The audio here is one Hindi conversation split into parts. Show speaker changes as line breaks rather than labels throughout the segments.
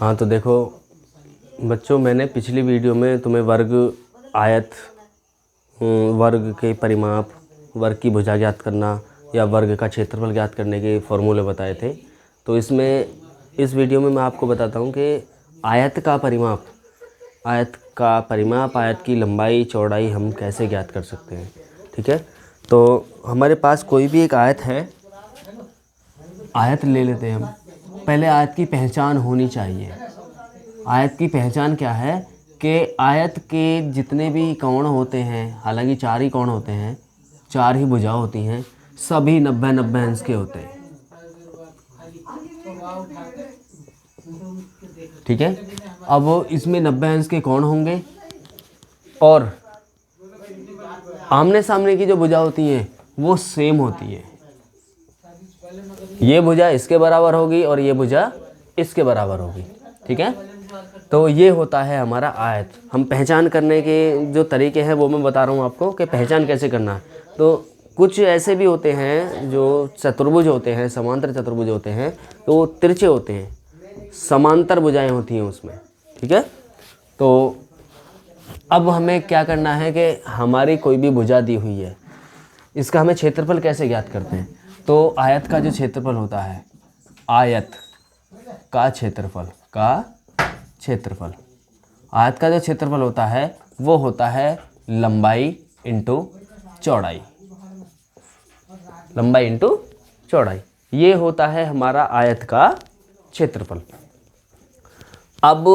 हाँ तो देखो बच्चों, मैंने पिछली वीडियो में तुम्हें वर्ग, आयत, वर्ग के परिमाप, वर्ग की भुजा ज्ञात करना या वर्ग का क्षेत्रफल ज्ञात करने के फॉर्मूले बताए थे। तो इस वीडियो में मैं आपको बताता हूँ कि आयत का परिमाप, आयत की लंबाई चौड़ाई हम कैसे ज्ञात कर सकते हैं। ठीक है, तो हमारे पास कोई भी एक आयत है, आयत ले लेते हैं हम। पहले आयत की पहचान होनी चाहिए। आयत की पहचान क्या है कि आयत के जितने भी कोण होते हैं, हालांकि 4 ही कोण होते हैं, 4 ही भुजा होती हैं, सभी 90-90 अंश के होते हैं। ठीक है, अब इसमें 90 अंश के कोण होंगे और आमने सामने की जो भुजा होती हैं वो सेम होती है। ये भुजा इसके बराबर होगी और ये भुजा इसके बराबर होगी। ठीक है, तो ये होता है हमारा आयत। हम पहचान करने के जो तरीके हैं वो मैं बता रहा हूँ आपको कि पहचान कैसे करना है। तो कुछ ऐसे भी होते हैं जो चतुर्भुज होते हैं, समांतर चतुर्भुज होते हैं, तो वो तिरछे होते हैं, समांतर भुजाएं होती हैं उसमें। ठीक है, तो अब हमें क्या करना है कि हमारी कोई भी भुजा दी हुई है, इसका हमें क्षेत्रफल कैसे ज्ञात करते हैं। तो आयत का जो क्षेत्रफल होता है, आयत का क्षेत्रफल आयत का जो क्षेत्रफल होता है वो होता है लंबाई इंटू चौड़ाई। लंबाई इंटू चौड़ाई, ये होता है हमारा आयत का क्षेत्रफल। अब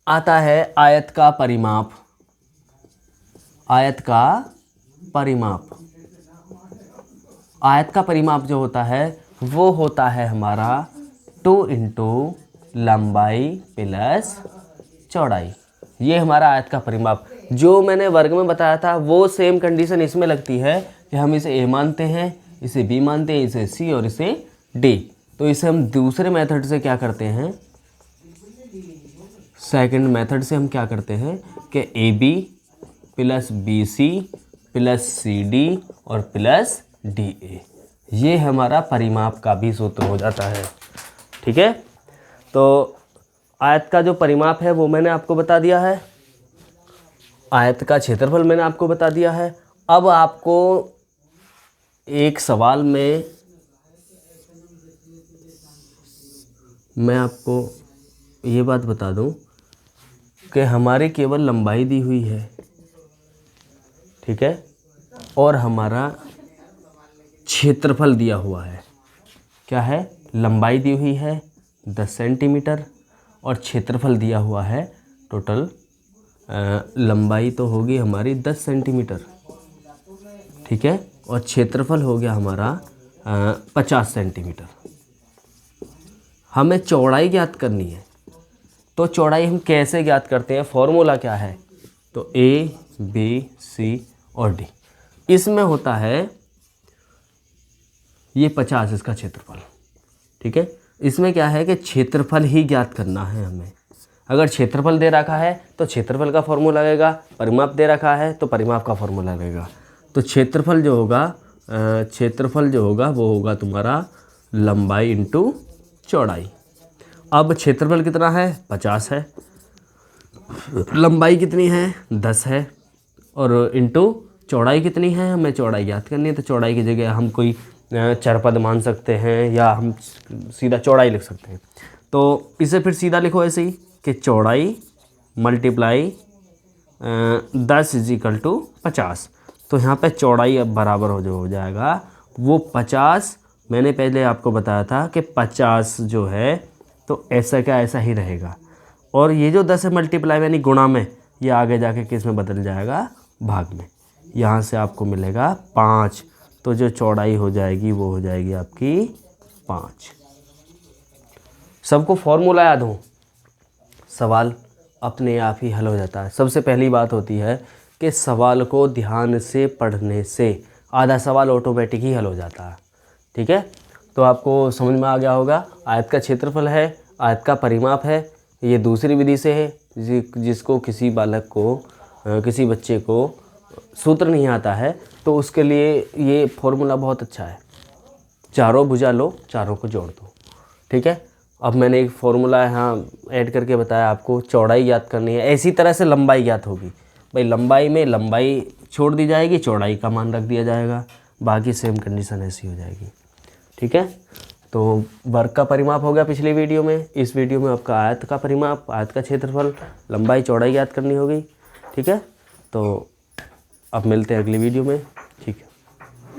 आता है आयत का परिमाप। आयत का परिमाप जो होता है वो होता है हमारा 2 इंटू लंबाई प्लस चौड़ाई। ये हमारा आयत का परिमाप। जो मैंने वर्ग में बताया था वो सेम कंडीशन इसमें लगती है कि हम इसे ए मानते हैं, इसे बी मानते हैं, इसे सी और इसे डी। तो इसे हम दूसरे मेथड से क्या करते हैं, सेकंड मेथड से हम क्या करते हैं कि a b plus b c plus c d और प्लस डी ए, ये हमारा परिमाप का भी सूत्र हो जाता है। ठीक है, तो आयत का जो परिमाप है वो मैंने आपको बता दिया है, आयत का क्षेत्रफल मैंने आपको बता दिया है। अब आपको एक सवाल में मैं आपको ये बात बता दूं कि हमारी केवल लंबाई दी हुई है, ठीक है, और हमारा क्षेत्रफल दिया हुआ है। क्या है, लंबाई दी हुई है 10 सेंटीमीटर और क्षेत्रफल दिया हुआ है टोटल, लंबाई तो होगी हमारी 10 सेंटीमीटर, ठीक है, और क्षेत्रफल हो गया हमारा 50 सेंटीमीटर। हमें चौड़ाई ज्ञात करनी है। तो चौड़ाई हम कैसे ज्ञात करते हैं, फॉर्मूला क्या है, तो ए बी सी और डी, इसमें होता है ये 50 इसका क्षेत्रफल। ठीक है, इसमें क्या है कि क्षेत्रफल ही ज्ञात करना है हमें। अगर क्षेत्रफल दे रखा है तो क्षेत्रफल का फॉर्मूला लगेगा, परिमाप दे रखा है तो परिमाप का फॉर्मूला लगेगा। तो क्षेत्रफल जो होगा वो होगा तुम्हारा लंबाई इंटू चौड़ाई। अब क्षेत्रफल कितना है, 50 है, लंबाई कितनी है, 10 है, और इंटू चौड़ाई कितनी है, हमें चौड़ाई ज्ञात करनी है। तो चौड़ाई की जगह हम कोई चरपद मान सकते हैं या हम सीधा चौड़ाई लिख सकते हैं। तो इसे फिर सीधा लिखो ऐसे ही कि चौड़ाई मल्टीप्लाई 10 = 50। तो यहाँ पे चौड़ाई अब बराबर हो जाएगा वो 50। मैंने पहले आपको बताया था कि 50 जो है तो ऐसा का ऐसा ही रहेगा, और ये जो 10 है मल्टीप्लाई यानी गुणा में, ये आगे जाके किस में बदल जाएगा, भाग में। यहाँ से आपको मिलेगा 5, तो जो चौड़ाई हो जाएगी वो हो जाएगी आपकी 5। सबको फॉर्मूला याद हो, सवाल अपने आप ही हल हो जाता है। सबसे पहली बात होती है कि सवाल को ध्यान से पढ़ने से आधा सवाल ऑटोमेटिक ही हल हो जाता है। ठीक है, तो आपको समझ में आ गया होगा। आयत का क्षेत्रफल है, आयत का परिमाप है, ये दूसरी विधि से है, जिसको किसी बालक को, किसी बच्चे को सूत्र नहीं आता है तो उसके लिए ये फॉर्मूला बहुत अच्छा है। चारों भुजा लो, चारों को जोड़ दो। ठीक है, अब मैंने एक फॉर्मूला यहाँ ऐड करके बताया आपको, चौड़ाई याद करनी है। ऐसी तरह से लंबाई ज्ञात होगी भाई, लंबाई में लंबाई छोड़ दी जाएगी, चौड़ाई का मान रख दिया जाएगा, बाकी सेम कंडीशन ऐसी हो जाएगी। ठीक है, तो वर्ग का परिमाप हो गया पिछली वीडियो में। इस वीडियो में आपका आयत का परिमाप, आयत का क्षेत्रफल, लंबाई चौड़ाई याद करनी होगी। ठीक है, तो अब मिलते हैं अगली वीडियो में। ठीक है।